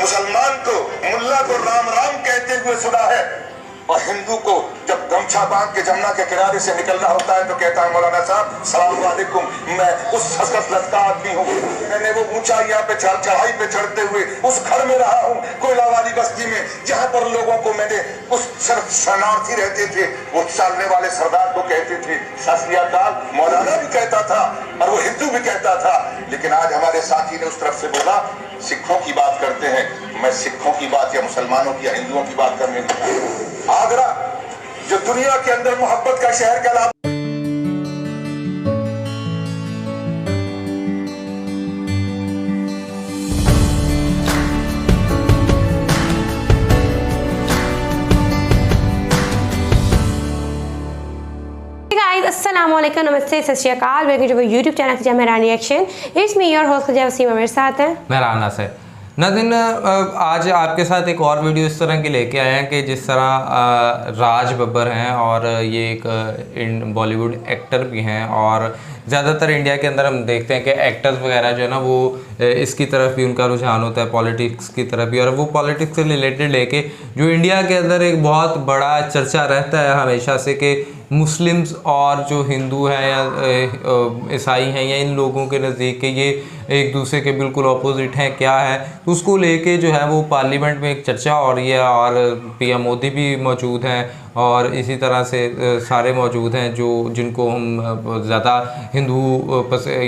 मुसलमान को मुल्ला को राम राम कहते हुए सुना है, और हिंदू को जब गमछा बांध के जमुना के किनारे से निकलना होता है तो कहता है मौलाना साहब सलाम वालेकुम, मैं उस हसरत लटका आदमी हूँ, मैंने वो ऊंचाइयां पे चढ़ाई पे चढ़ते हुए उस घर में रहा हूँ कोयला वाली बस्ती में, जहाँ पर लोगों को मैंने उस सिर्फ शरणार्थी रहते थे वो चालने वाले सरदार को कहते थे सत श्री अकाल, मौलाना भी कहता था और वो हिंदू भी कहता था। लेकिन आज हमारे साथी ने उस तरफ से बोला सिखों की बात करते हैं, मैं सिखों की बात या मुसलमानों की या हिंदुओं की बात करने लगा। आगरा जो दुनिया के अंदर मोहब्बत का शहर कहलाता अस्सलामुअलैकुम, नमस्ते, Sat Sri Akal. Welcome to YouTube channel Khaja Mehran reaction. It's me your host Khaja Waseem, मेरे साथ है मेहराना से नाज़रीन। आज आपके साथ एक और वीडियो इस तरह की लेके आए हैं कि जिस तरह राज बब्बर हैं और ये एक बॉलीवुड एक्टर भी हैं और ज़्यादातर इंडिया के अंदर हम देखते हैं कि एक्टर्स वगैरह जो है ना वो इसकी तरफ भी उनका रुझान होता है, पॉलिटिक्स की तरफ भी, और वो पॉलिटिक्स से रिलेटेड लेके जो इंडिया के अंदर एक बहुत बड़ा चर्चा रहता है हमेशा से कि मुस्लिम्स और जो हिंदू हैं या ईसाई हैं या इन लोगों के नज़दीक के ये एक दूसरे के बिल्कुल अपोजिट हैं क्या है, तो उसको लेके जो है वो पार्लियामेंट में एक चर्चा हो रही है और पीएम मोदी भी मौजूद हैं और इसी तरह से सारे मौजूद हैं जो जिनको हम ज़्यादा हिंदू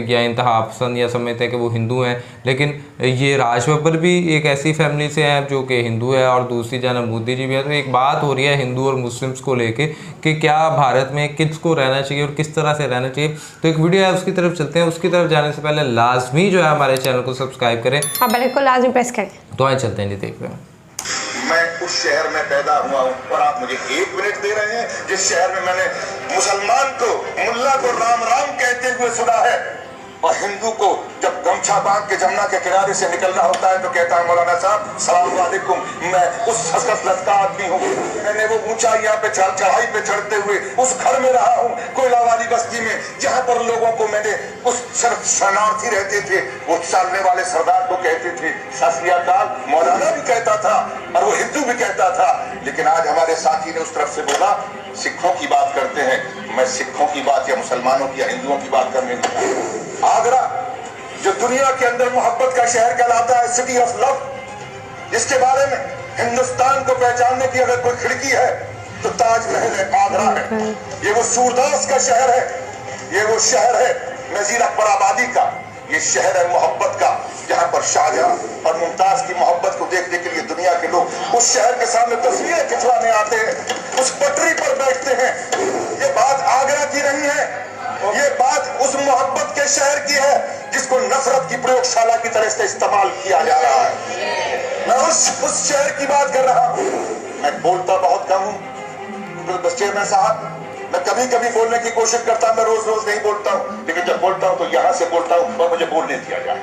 या इंतहा पसंद या समझते हैं कि वो हिंदू हैं। लेकिन ये राज बब्बर भी एक ऐसी फैमिली से हैं जो कि हिंदू है और दूसरी जानब मोदी जी भी है। तो एक बात हो रही है हिंदू और मुस्लिम्स को लेके कि क्या भारत में किसको रहना चाहिए और किस तरह से रहना चाहिए। तो एक वीडियो है उसकी तरफ चलते हैं। उसकी तरफ जाने से पहले लाजमी जो है हमारे चैनल को सब्सक्राइब करें। हाँ, बेल को लाजमी प्रेस करें। तो आए चलते हैं जी, देख रहे हैं। मैं उस शहर में पैदा हुआ हूँ और आप मुझे 1 मिनट दे रहे हैं जिस शहर में मैंने मुसलमान को मुल्ला को राम राम कहते हुए सुना है, और हिंदू को जब गमछा बांध के जमुना के किनारे से निकलना होता है तो कहता है मौलाना साहब सलाम वालेकुम, मैं उस हसरत लटका आदमी हूँ, मैंने वो ऊंचाइयां पे चढ़ाई पे चढ़ते हुए उस घर में रहा हूँ कोयला वाली बस्ती में, जहाँ पर लोगों को मैंने उस सिर्फ शरणार्थी रहते थे वो चालने वाले सरदार को कहते थे सत श्री अकाल, मौलाना भी कहता था और वो हिंदू भी कहता था। लेकिन आज हमारे साथी ने उस तरफ से बोला सिखों की बात करते हैं, मैं सिखों की बात या मुसलमानों की या हिंदुओं की बात करने लगा। आगरा जो दुनिया के अंदर मोहब्बत का शहर कहलाता है, सिटी ऑफ लव, जिसके बारे में हिंदुस्तान को पहचानने की अगर कोई खिड़की है तो ताजमहल है, आगरा है। ये वो सूरदास का शहर है, ये वो शहर है नजीर अकबर आबादी का, ये शहर है मोहब्बत का, जहाँ पर शाहजहां और मुमताज की मोहब्बत को देखने के लिए दुनिया के लोग उस शहर के सामने तस्वीरें खिंचवाने आते हैं, उस पटरी पर बैठते हैं। ये बात आगरा की नहीं है, ये बात उस मोहब्बत के शहर की है जिसको नफरत की प्रयोगशाला की तरह से इस्तेमाल किया जा रहा है। मैं उस शहर की बात कर रहा हूँ। मैं बोलता बहुत कम हूँ चेयरमैन साहब, मैं कभी कभी बोलने की कोशिश करता हूँ, मैं रोज रोज नहीं बोलता हूँ, लेकिन जब बोलता हूँ तो यहाँ से बोलता हूँ और मुझे बोलने दिया जाए।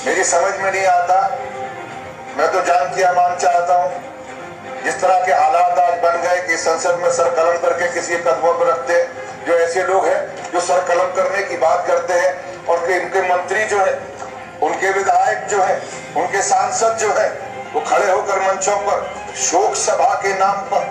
मेरी समझ में नहीं आता, मैं तो जान की अमान चाहता हूँ। जिस तरह के हालात आज बन गए कि संसद में सर कलम करके किसी कदमों पर रखते हैं, जो ऐसे लोग हैं जो सर कलम करने की बात करते हैं और कि इनके मंत्री जो है, उनके विधायक जो है, उनके सांसद जो है, वो खड़े होकर मंचों पर शोक सभा के नाम पर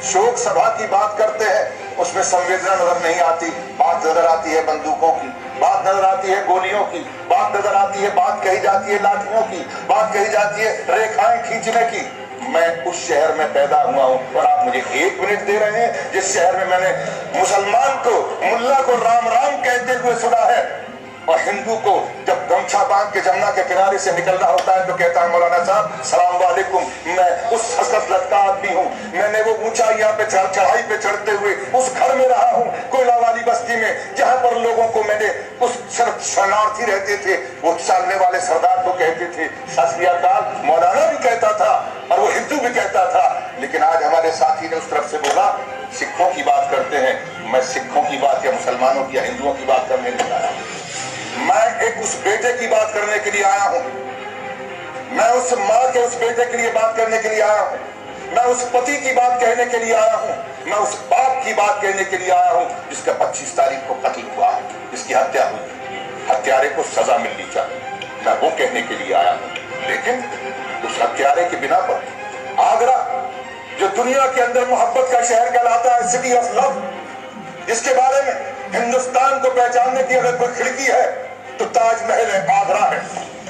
शोक सभा की बात करते हैं। उसमें संवेदना नजर नहीं आती, बात नजर आती है बंदूकों की, बात नजर आती है गोलियों की, बात नजर आती है, बात कही जाती है लाठियों की, बात कही जाती है रेखाएं खींचने की। मैं उस शहर में पैदा हुआ हूँ और आप मुझे 1 मिनट दे रहे हैं जिस शहर में मैंने मुसलमान को मुल्ला को राम राम कहते हुए सुना है, और हिंदू को जब गमछा बांध के जमुना के किनारे से निकलना होता है तो कहता है मौलाना साहब सलाम वालेकुम, मैं उस हसरत लटका आदमी हूँ, मैंने वो ऊंचाइयां पे चढ़ाई पे चढ़ते हुए उस घर में रहा हूँ कोयला वाली बस्ती में, जहाँ पर लोगों को मैंने उस सिर्फ शरणार्थी रहते थे वो चालने वाले सरदार को कहते थे सत श्री अकाल, मौलाना भी कहता था और वो हिंदू भी कहता था। लेकिन आज हमारे साथी ने उस तरफ से बोला सिखों की बात करते हैं, मैं सिखों की बात या मुसलमानों की या हिंदुओं की बात करने नहीं आया। मैं एक उस बेटे की बात करने के लिए आया हूँ, मैं उस माँ के उस बेटे के लिए बात करने के लिए आया हूँ, मैं उस पति की बात कहने के लिए आया हूँ, मैं उस बाप की बात कहने के लिए आया हूँ जिसका 25 तारीख को कत्ल हुआ, जिसकी हत्या हुई। हत्यारे को सजा मिलनी चाहिए, मैं वो कहने के लिए आया हूं। लेकिन उस हत्यारे की बिना पर आगरा, जो दुनिया के अंदर मोहब्बत का शहर कहलाता है, सिटी ऑफ लव, जिसके बारे में हिंदुस्तान को पहचानने की अगर कोई खिड़की है तो ताजमहल है, आगरा है।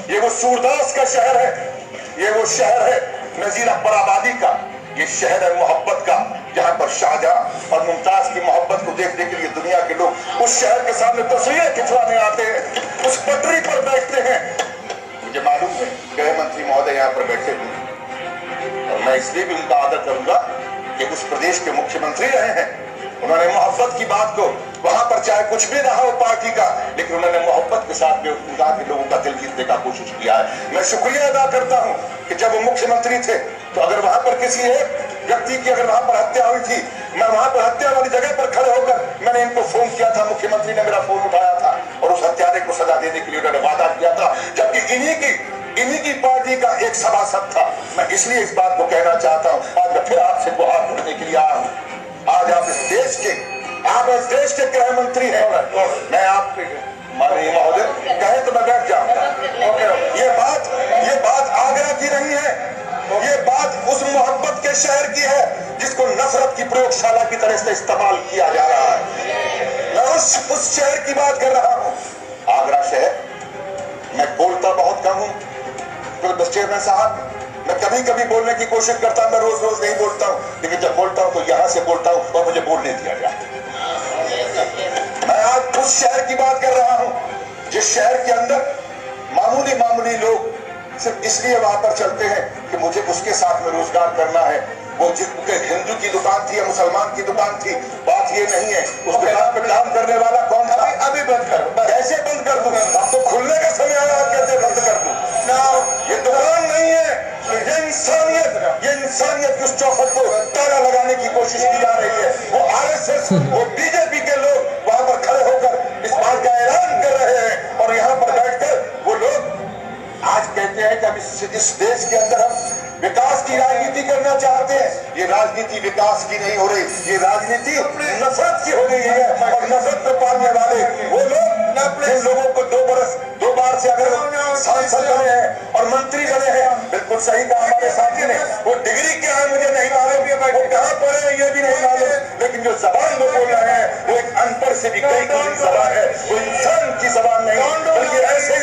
ये वो सूरदास का शहर है, ये वो शहर है नजीर अकबर आबादी का, ये शहर है मोहब्बत का, जहां पर शाहजहां और मुमताज की मोहब्बत को देखने के लिए दुनिया के लोग उस शहर के सामने तस्वीरें खिंचवाने आते हैं, उस पटरी पर बैठते हैं। मुझे मालूम है गृह मंत्री महोदय यहाँ पर बैठे हुए, और मैं इसलिए भी उनका आदर करूंगा कि उस प्रदेश के मुख्यमंत्री रहे हैं। उन्होंने मोहब्बत की बात को, वहां पर चाहे कुछ भी रहा हो पार्टी का, लेकिन उन्होंने मोहब्बत के साथ के लोगों का दिल जीतने का कोशिश किया है। मैं शुक्रिया अदा करता हूं कि जब वो मुख्यमंत्री थे तो अगर वहां पर किसी एक व्यक्ति की अगर वहां पर हत्या हुई थी, मैं वहां पर हत्या वाली जगह पर खड़े होकर मैंने इनको फोन किया था, मुख्यमंत्री ने मेरा फोन उठाया था और उस हत्यारे को सजा देने के लिए उन्होंने वादा किया था, जबकि इन्हीं की पार्टी का एक सभासद था। मैं इसलिए इस बात को कहना चाहता हूं, आज मैं फिर आपसे गुहार करने के लिए आया हूं। आज आप इस देश के गृह मंत्री हैं, मैं आपके माननीय महोदय कहे तो मैं बैठ जाऊंगा। ये बात आगरा की नहीं है, ये बात उस मोहब्बत के शहर की है जिसको नफरत की प्रयोगशाला की तरह से इस्तेमाल किया जा रहा है। मैं उस शहर की बात कर रहा हूं, आगरा शहर। मैं बोलता बहुत कम हूं तो चेयरमैन साहब, मैं कभी कभी बोलने की कोशिश करता हूं, मैं रोज रोज नहीं बोलता हूं, लेकिन जब बोलता हूं तो यहां से बोलता हूं और मुझे बोलने दिया जाए। मैं आज उस शहर की बात कर रहा हूं जिस शहर के अंदर मामूली लोग सिर्फ इसलिए वहां पर चलते हैं कि मुझे उसके साथ में रोजगार करना है। वो जिसके हिंदू की दुकान थी या मुसलमान की दुकान थी, बात ये नहीं है। उस दुकान पर काम करने वाला कौन था? अभी बंद कर, कैसे बंद कर दूं? अब तो खुलने का समय आया, कैसे बंद कर दूं? ये दुकान नहीं है, ये इंसानियत की उस चौखट को ताला लगाने की कोशिश की जा रही है। वो आरएसएस, वो बीजेपी के लोग वहां पर खड़े होकर इस बात का ऐलान कर रहे हैं और यहाँ पर बैठकर वो लोग आज कहते हैं कि अब इस देश के अंदर हम विकास की राजनीति करना चाहते हैं। ये राजनीति विकास की नहीं हो रही, ये राजनीति नफरत की हो रही है। और नफरत को पालने वाले वो लोग, जिन लोगों को 2 बार से अगर सांसद बने हैं और मंत्री बने हैं, बिल्कुल सही कहा हमारे साथी ने, वो डिग्री क्या है मुझे नहीं मालूम, वो कहाँ पढ़े हैं ये भी नहीं मालूम, लेकिन जो जबान वो बोल रहे हैं वो एक अनपढ़ से भी कई गुनी जबान है। वो इंसान की जबान नहीं, बल्कि ऐसे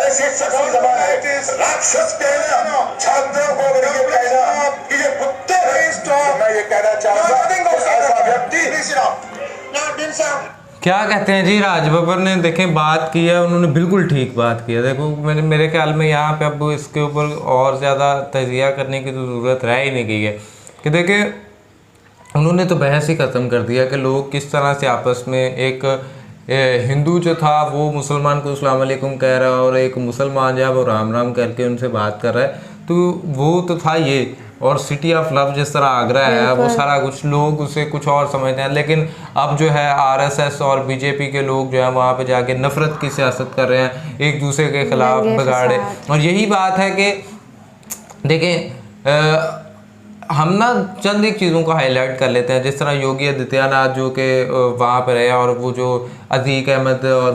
शख्स की जबान है। राक्षस कहना, छात्रों को अगर ये कहना कि ये कुत्ते हैं, तो मैं ये कहना चाहूंगा ऐसा व्यक्ति क्या कहते हैं जी, राज बब्बर ने देखें बात की है, उन्होंने बिल्कुल ठीक बात की है। देखो मेरे ख्याल में यहाँ पे अब इसके ऊपर और ज़्यादा तजिया करने की तो ज़रूरत रह ही नहीं गई है कि देखें उन्होंने तो बहस ही ख़त्म कर दिया कि लोग किस तरह से आपस में, एक हिंदू जो था वो मुसलमान को अस्सलाम वालेकुम कह रहा है और एक मुसलमान जो है वो राम राम करके उनसे बात कर रहा है, तो वो तो था ये। और सिटी ऑफ लव जिस तरह आगरा है, वो सारा कुछ लोग उसे कुछ और समझते हैं, लेकिन अब जो है आरएसएस और बीजेपी के लोग जो है वहाँ पे जाके नफरत की सियासत कर रहे हैं, एक दूसरे के खिलाफ बिगाड़े। और यही बात है कि देखें हम ना चंद एक चीज़ों को हाईलाइट कर लेते हैं, जिस तरह योगी आदित्यनाथ जो कि वहाँ पर रहे, और वो जो अतीक अहमद और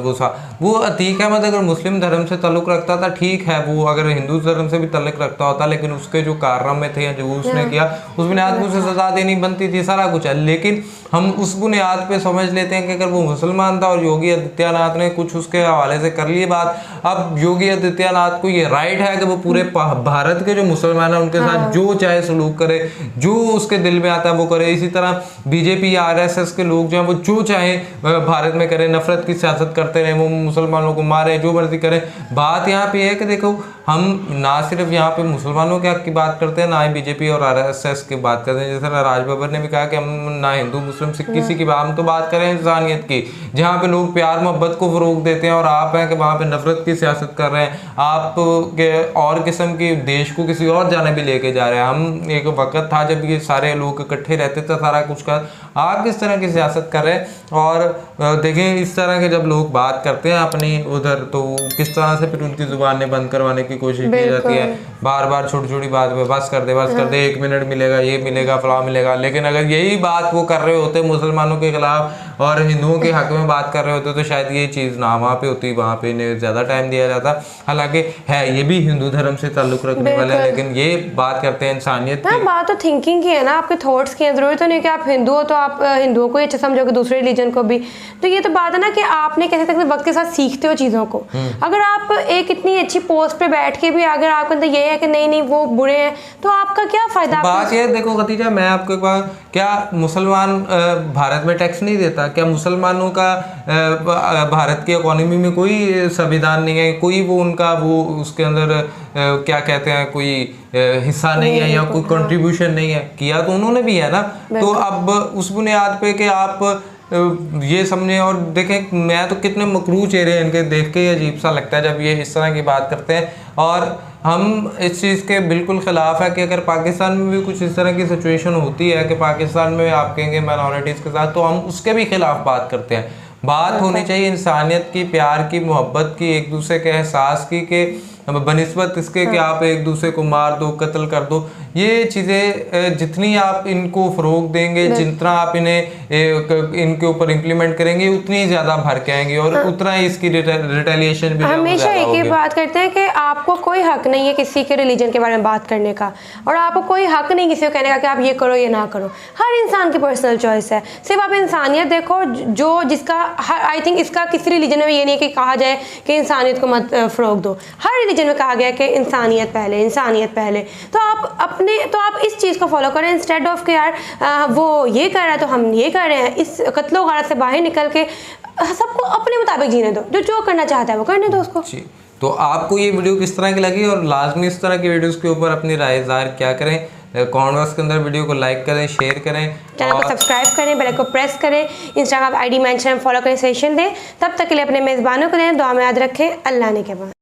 वो अतीक अहमद अगर मुस्लिम धर्म से ताल्लुक़ रखता था ठीक है, वो अगर हिंदू धर्म से भी ताल्लुक़ रखता होता, लेकिन उसके जो कारनामे थे या जो उसने किया उस बुनियाद पर उसे सज़ा देनी बनती थी, सारा कुछ है। लेकिन हम उस बुनियाद पे समझ लेते हैं कि अगर वो मुसलमान था और योगी आदित्यनाथ ने कुछ उसके हवाले से कर लिए बात, अब योगी आदित्यनाथ को ये राइट है कि वो पूरे भारत के जो मुसलमान हैं उनके साथ जो चाहे सलूक करे, जो उसके दिल में आता है वो करे। इसी तरह बीजेपी आरएसएस के लोग जो हैं वो जो चाहे भारत में करें, नफरत की सियासत करते रहे, वो मुसलमानों को मारे, जो मर्जी करें। बात यहाँ पे है कि देखो हम ना सिर्फ यहाँ पे मुसलमानों के हक की बात करते हैं, ना ही बीजेपी और आरएसएस की बात करते हैं। जैसे राज बब्बर ने भी कहा कि हम ना हिंदू मुस्लिम सिख किसी की, हम तो बात करें इंसानियत की, जहाँ पे लोग प्यार मोहब्बत को फरोग देते हैं, और आप हैं कि वहाँ पे नफरत की सियासत कर रहे हैं, आप के और किस्म की देश को किसी और जाने भी लेके जा रहे हैं। हम एक वक्त था जब ये सारे लोग इकट्ठे रहते थे, सारा कुछ कर, आप किस तरह की सियासत कर रहे हैं। और देखें इस तरह के जब लोग बात करते हैं अपनी उधर, तो किस तरह से फिर उनकी जुबानें बंद करवाने की कोशिश की जाती है, बार बार छोटी छोटी बात पे बस कर दे, 1 मिनट मिलेगा, ये मिलेगा, फलां मिलेगा। लेकिन अगर यही बात वो कर रहे होते मुसलमानों के खिलाफ, और हिंदुओं के हक में बात कर रहे होते तो शायद ये चीज़ ना वहाँ पे होती, वहाँ पे इन्हें ज़्यादा टाइम दिया जाता। हालांकि है ये भी हिंदू धर्म से ताल्लुक़ रखने वाला है, लेकिन ये बात करते हैं इंसानियत की। बात तो थिंकिंग की है ना, आपके थॉट्स की है। ज़रूरी तो नहीं कि आप हिंदू हो तो आप हिंदुओं को ही अच्छा समझोगे, दूसरे रिलीजन को भी। तो ये तो बात है ना कि आपने कैसे तक वक्त के साथ सीखते हो चीज़ों को। अगर आप एक इतनी अच्छी पोस्ट पे बैठ के भी अगर आपके अंदर ये है कि नहीं नहीं वो बुरे हैं, तो आपका क्या फ़ायदा? बात ये देखो खतीजा, मैं आपको एक बार, क्या मुसलमान भारत में टैक्स नहीं देता? क्या मुसलमानों का भारत की इकोनॉमी में कोई संविधान नहीं है, कोई वो उनका वो उसके अंदर क्या कहते हैं कोई हिस्सा नहीं है या कोई कंट्रीब्यूशन नहीं है? किया तो उन्होंने भी है ना। तो अब उस बुनियाद पे कि आप ये समझें। और देखें, मैं तो कितने मकरू चेहरे इनके देख के अजीब सा लगता है जब ये इस तरह की बात करते हैं। और हम इस चीज़ के बिल्कुल ख़िलाफ़ है कि अगर पाकिस्तान में भी कुछ इस तरह की सिचुएशन होती है कि पाकिस्तान में आप कहेंगे माइनॉरिटीज़ के साथ, तो हम उसके भी ख़िलाफ़ बात करते हैं। बात होनी चाहिए इंसानियत की, प्यार की, मोहब्बत की, एक दूसरे के एहसास की, कि बनिस्बत इसके कि आप एक दूसरे को मार दो, कत्ल कर दो। ये चीज़ें जितनी आप इनको फ़रोग देंगे, जितना आप इन्हें इनके ऊपर इम्प्लीमेंट करेंगे, उतनी ज़्यादा भर के आएंगी और उतना ही इसकी रिटेलिएशन भी हमेशा एक ही बात करते हैं कि आपको कोई हक नहीं है किसी के रिलीजन के बारे में बात करने का, और आपको कोई हक नहीं किसी को कहने का कि आप ये करो ये ना करो। हर इंसान की पर्सनल चॉइस है। सिर्फ आप इंसानियत देखो, जो जिसका आई थिंक इसका किसी रिलीजन में ये नहीं कि कहा जाए कि इंसानियत को मत फ़रोग दो। हर रिलीजन में कहा गया कि इंसानियत पहले, इंसानियत पहले। तो आप इस चीज़ को फॉलो करें इंस्टेड ऑफ कि यार वो ये कर रहा है तो हम ये कर रहे हैं। इस कत्लो गारत से बाहर निकल के सबको अपने मुताबिक जीने दो, जो करना चाहता है वो करने दो उसको। तो आपको ये वीडियो किस तरह की लगी, और लाजमी इस तरह की वीडियोस के ऊपर अपनी राय ज़ाहिर क्या करें, कमेंट बॉक्स के अंदर वीडियो को लाइक करें, शेयर करें, चैनल को सब्सक्राइब करें, बेल को प्रेस करें, इंस्टाग्राम आईडी मेंशन फॉलो करें, सेशन दें। तब तक के लिए अपने मेज़बानों को दें, दुआ में याद रखें। अल्लाह ने के बाद।